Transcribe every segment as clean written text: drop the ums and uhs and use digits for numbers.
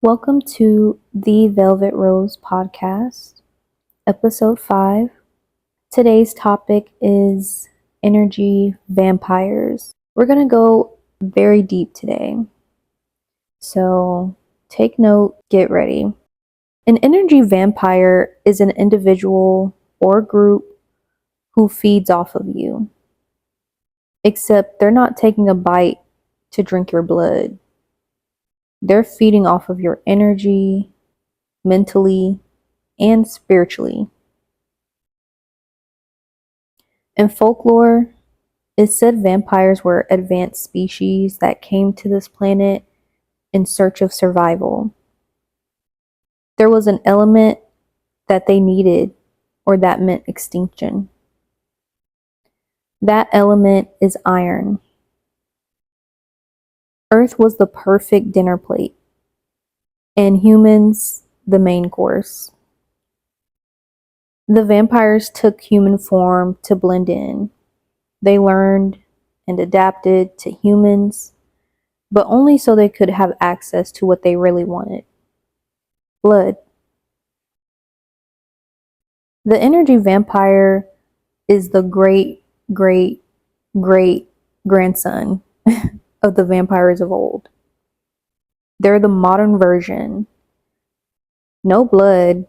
Welcome to the Velvet Rose podcast, episode 5. Today's topic is energy vampires. We're going to go very deep today. So take note, get ready. An energy vampire is an individual or group who feeds off of you, except they're not taking a bite to drink your blood. They're feeding off of your energy, mentally, and spiritually. In folklore, it said vampires were advanced species that came to this planet in search of survival. There was an element that they needed, or that meant extinction. That element is iron. Earth was the perfect dinner plate, and humans the main course. The vampires took human form to blend in. They learned and adapted to humans, but only so they could have access to what they really wanted: blood. The energy vampire is the great, great, great grandson of the vampires of old. They're the modern version. No blood.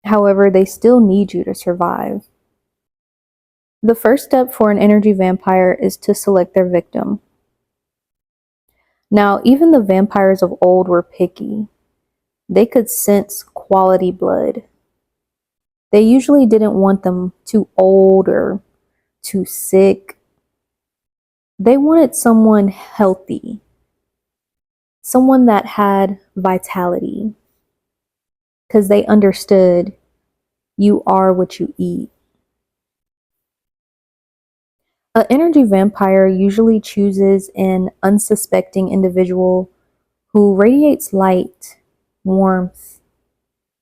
However, they still need you to survive. The first step for an energy vampire is to select their victim. Now, even the vampires of old were picky. They could sense quality blood. They usually didn't want them too old or too sick. They wanted someone healthy, someone that had vitality, because they understood you are what you eat. An energy vampire usually chooses an unsuspecting individual who radiates light, warmth,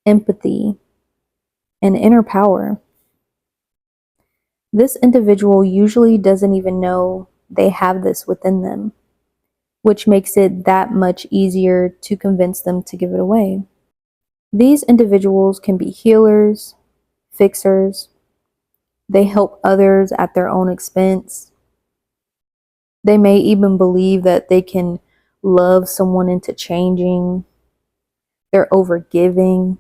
empathy, and inner power. This individual usually doesn't even know they have this within them, which makes it that much easier to convince them to give it away. These individuals can be healers, fixers. They help others at their own expense. They may even believe that they can love someone into changing. They're overgiving.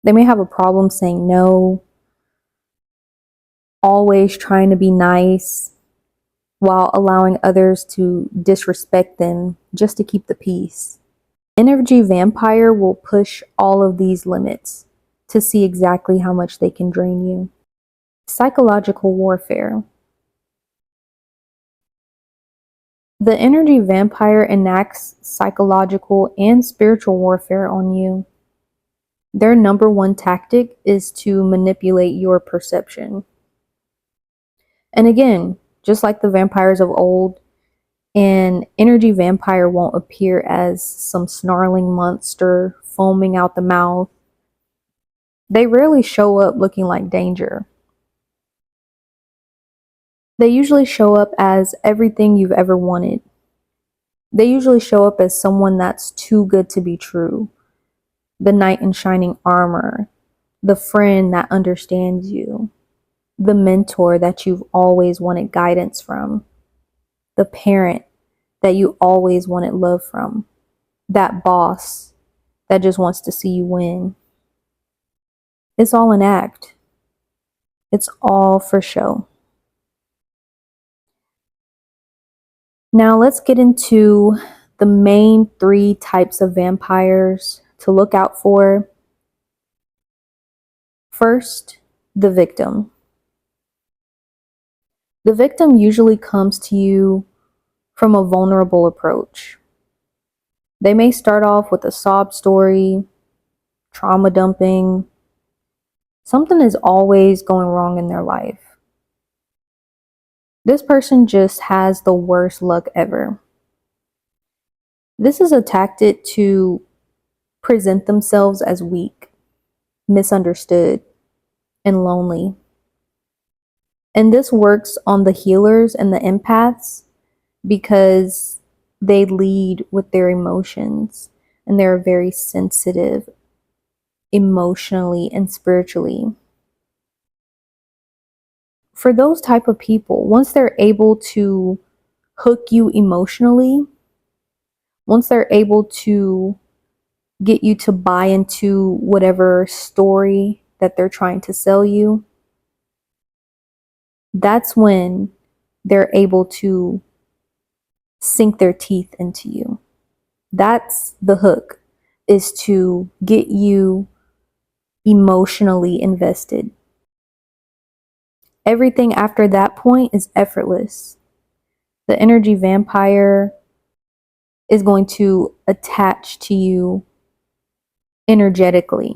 They may have a problem saying no, always trying to be nice while allowing others to disrespect them just to keep the peace. Energy vampire will push all of these limits to see exactly how much they can drain you. Psychological warfare. The energy vampire enacts psychological and spiritual warfare on you. Their number one tactic is to manipulate your perception. And again, just like the vampires of old, an energy vampire won't appear as some snarling monster foaming out the mouth. They rarely show up looking like danger. They usually show up as everything you've ever wanted. They usually show up as someone that's too good to be true. The knight in shining armor, the friend that understands you, the mentor that you've always wanted guidance from, the parent that you always wanted love from, that boss that just wants to see you win. It's all an act. It's all for show. Now let's get into the main 3 types of vampires to look out for. First, the victim. The victim usually comes to you from a vulnerable approach. They may start off with a sob story, trauma dumping. Something is always going wrong in their life. This person just has the worst luck ever. This is a tactic to present themselves as weak, misunderstood, and lonely. And this works on the healers and the empaths because They lead with their emotions, and they're very sensitive emotionally and spiritually. For those type of people, once they're able to hook you emotionally, once they're able to get you to buy into whatever story that they're trying to sell you, that's when they're able to sink their teeth into you. That's the hook, is to get you emotionally invested. Everything after that point is effortless. The energy vampire is going to attach to you energetically.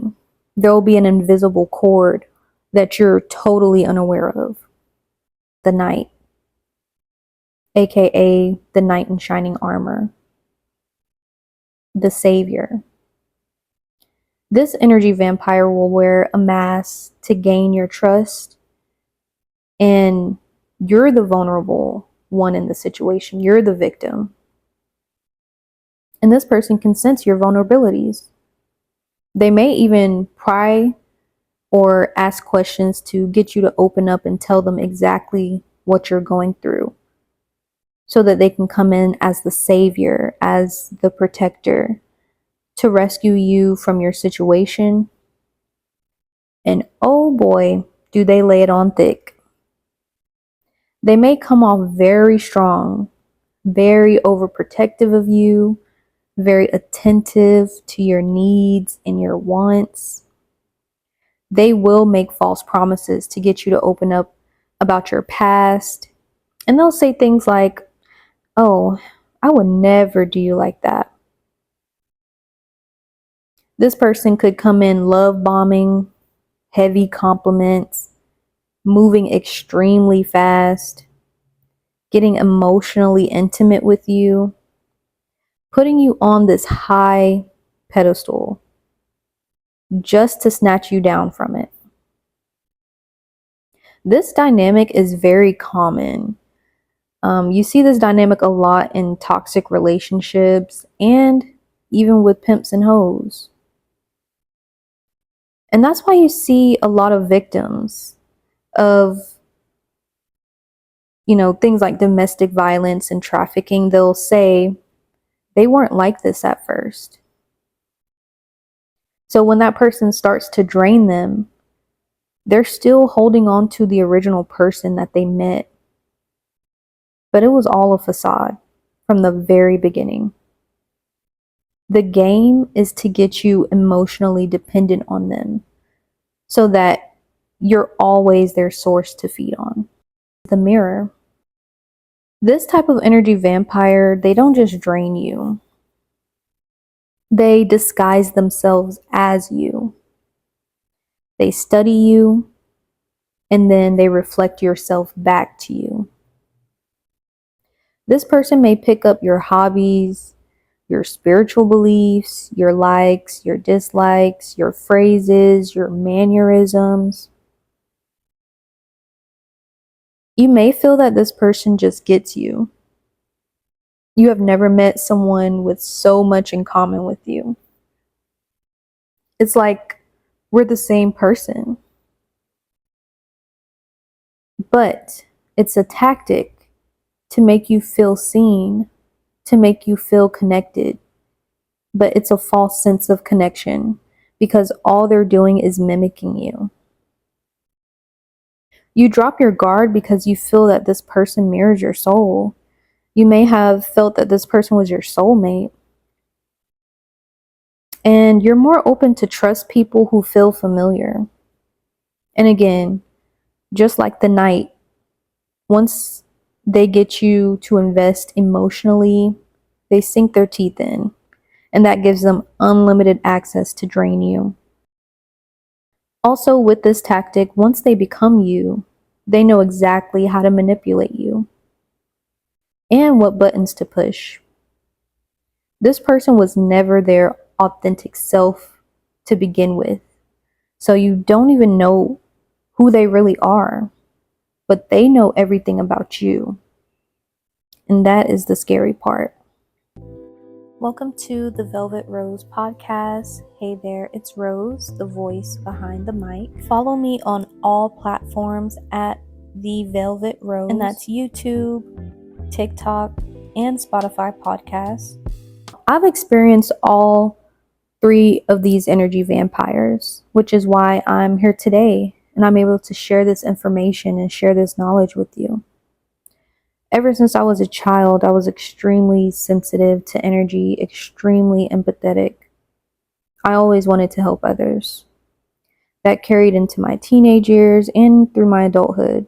There will be an invisible cord that you're totally unaware of. The knight, aka the knight in shining armor, the savior. This energy vampire will wear a mask to gain your trust, and you're the vulnerable one in the situation. You're the victim. And this person can sense your vulnerabilities. They may even pry or ask questions to get you to open up and tell them exactly what you're going through, so that they can come in as the savior, as the protector, to rescue you from your situation. And oh boy, do they lay it on thick. They may come off very strong, very overprotective of you, very attentive to your needs and your wants. They will make false promises to get you to open up about your past. And they'll say things like, "Oh, I would never do you like that." This person could come in love bombing, heavy compliments, moving extremely fast, getting emotionally intimate with you, putting you on this high pedestal just to snatch you down from it. This dynamic is very common. You see this dynamic a lot in toxic relationships and even with pimps and hoes. And that's why you see a lot of victims of, things like domestic violence and trafficking. They'll say they weren't like this at first. So when that person starts to drain them, they're still holding on to the original person that they met. But it was all a facade from the very beginning. The game is to get you emotionally dependent on them so that you're always their source to feed on. The mirror. This type of energy vampire, they don't just drain you. They disguise themselves as you. They study you, and then they reflect yourself back to you. This person may pick up your hobbies, your spiritual beliefs, your likes, your dislikes, your phrases, your mannerisms. You may feel that this person just gets you. You have never met someone with so much in common with you. It's like we're the same person. But it's a tactic to make you feel seen, to make you feel connected. But it's a false sense of connection because all they're doing is mimicking you. You drop your guard because you feel that this person mirrors your soul. You may have felt that this person was your soulmate. And you're more open to trust people who feel familiar. And again, just like the knight, once they get you to invest emotionally, they sink their teeth in. And that gives them unlimited access to drain you. Also, with this tactic, once they become you, they know exactly how to manipulate you and what buttons to push. This person was never their authentic self to begin with, so you don't even know who they really are, but they know everything about you. And that is the scary part. Welcome to the Velvet Rose podcast. Hey there, it's Rose, the voice behind the mic. Follow me on all platforms at the Velvet Rose, and that's YouTube, TikTok, and Spotify podcasts. I've experienced all 3 of these energy vampires, which is why I'm here today and I'm able to share this information and share this knowledge with you. Ever since I was a child, I was extremely sensitive to energy, extremely empathetic. I always wanted to help others. That carried into my teenage years and through my adulthood.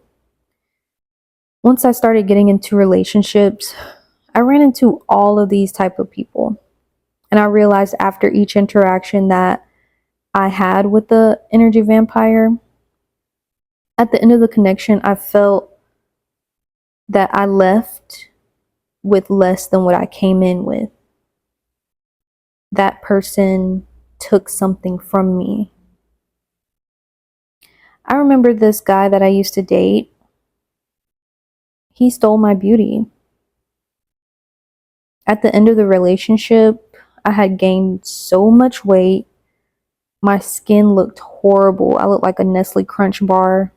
Once I started getting into relationships, I ran into all of these type of people. And I realized after each interaction that I had with the energy vampire, at the end of the connection, I felt that I left with less than what I came in with. That person took something from me. I remember this guy that I used to date. He stole my beauty. At the end of the relationship, I had gained so much weight. My skin looked horrible. I looked like a Nestle Crunch bar.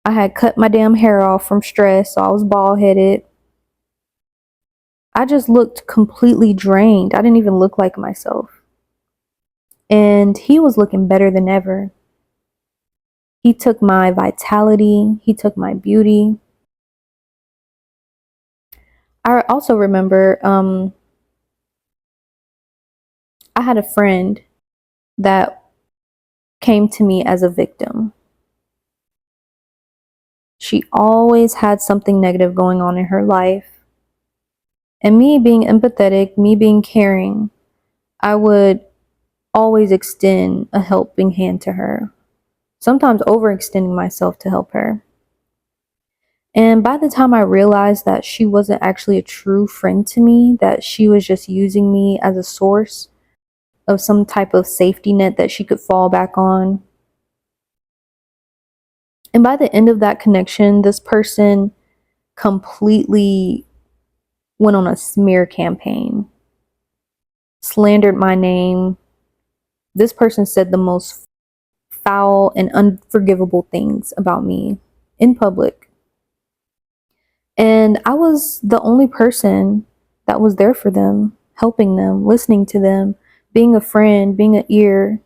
I had cut my damn hair off from stress, so I was bald headed. I just looked completely drained. I didn't even look like myself. And he was looking better than ever. He took my vitality. He took my beauty. I also remember I had a friend that came to me as a victim. She always had something negative going on in her life. And me being empathetic, me being caring, I would always extend a helping hand to her, sometimes overextending myself to help her. And by the time I realized that she wasn't actually a true friend to me, that she was just using me as a source of some type of safety net that she could fall back on. And by the end of that connection, this person completely went on a smear campaign, slandered my name. This person said the most foul and unforgivable things about me in public. And I was the only person that was there for them, helping them, listening to them, being a friend, being an ear.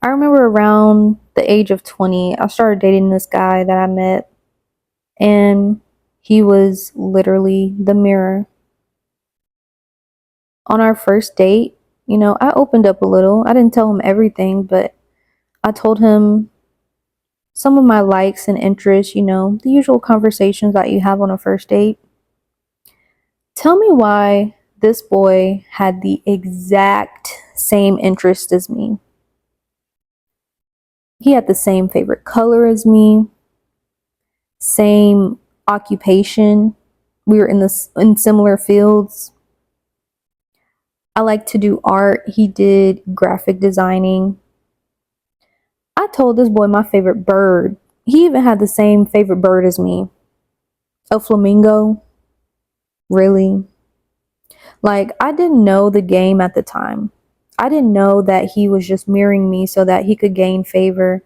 I remember around the age of 20, I started dating this guy that I met, and he was literally the mirror. On our first date, I opened up a little. I didn't tell him everything, but I told him some of my likes and interests, the usual conversations that you have on a first date. Tell me why this boy had the exact same interest as me. He had the same favorite color as me, same occupation. We were in similar fields. I like to do art. He did graphic designing. I told this boy my favorite bird. He even had the same favorite bird as me. A flamingo. Really? Like, I didn't know the game at the time. I didn't know that he was just mirroring me so that he could gain favor.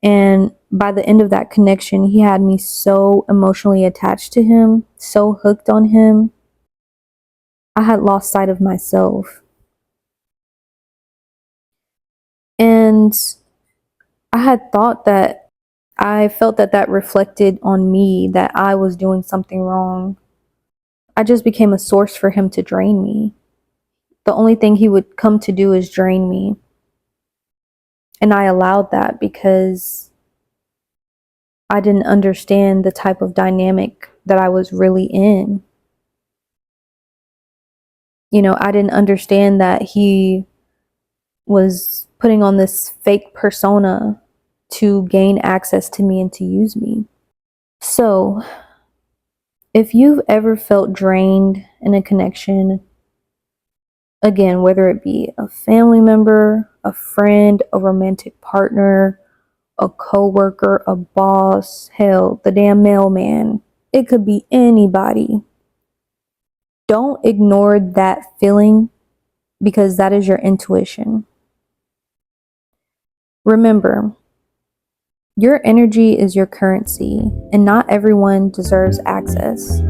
And by the end of that connection, he had me so emotionally attached to him, so hooked on him. I had lost sight of myself. And I had thought that I felt that reflected on me, that I was doing something wrong. I just became a source for him to drain me. The only thing he would come to do is drain me. And I allowed that because I didn't understand the type of dynamic that I was really in. I didn't understand that he was putting on this fake persona to gain access to me and to use me. So, if you've ever felt drained in a connection, again, whether it be a family member, a friend, a romantic partner, a coworker, a boss, hell, the damn mailman, it could be anybody. Don't ignore that feeling because that is your intuition. Remember, your energy is your currency, and not everyone deserves access.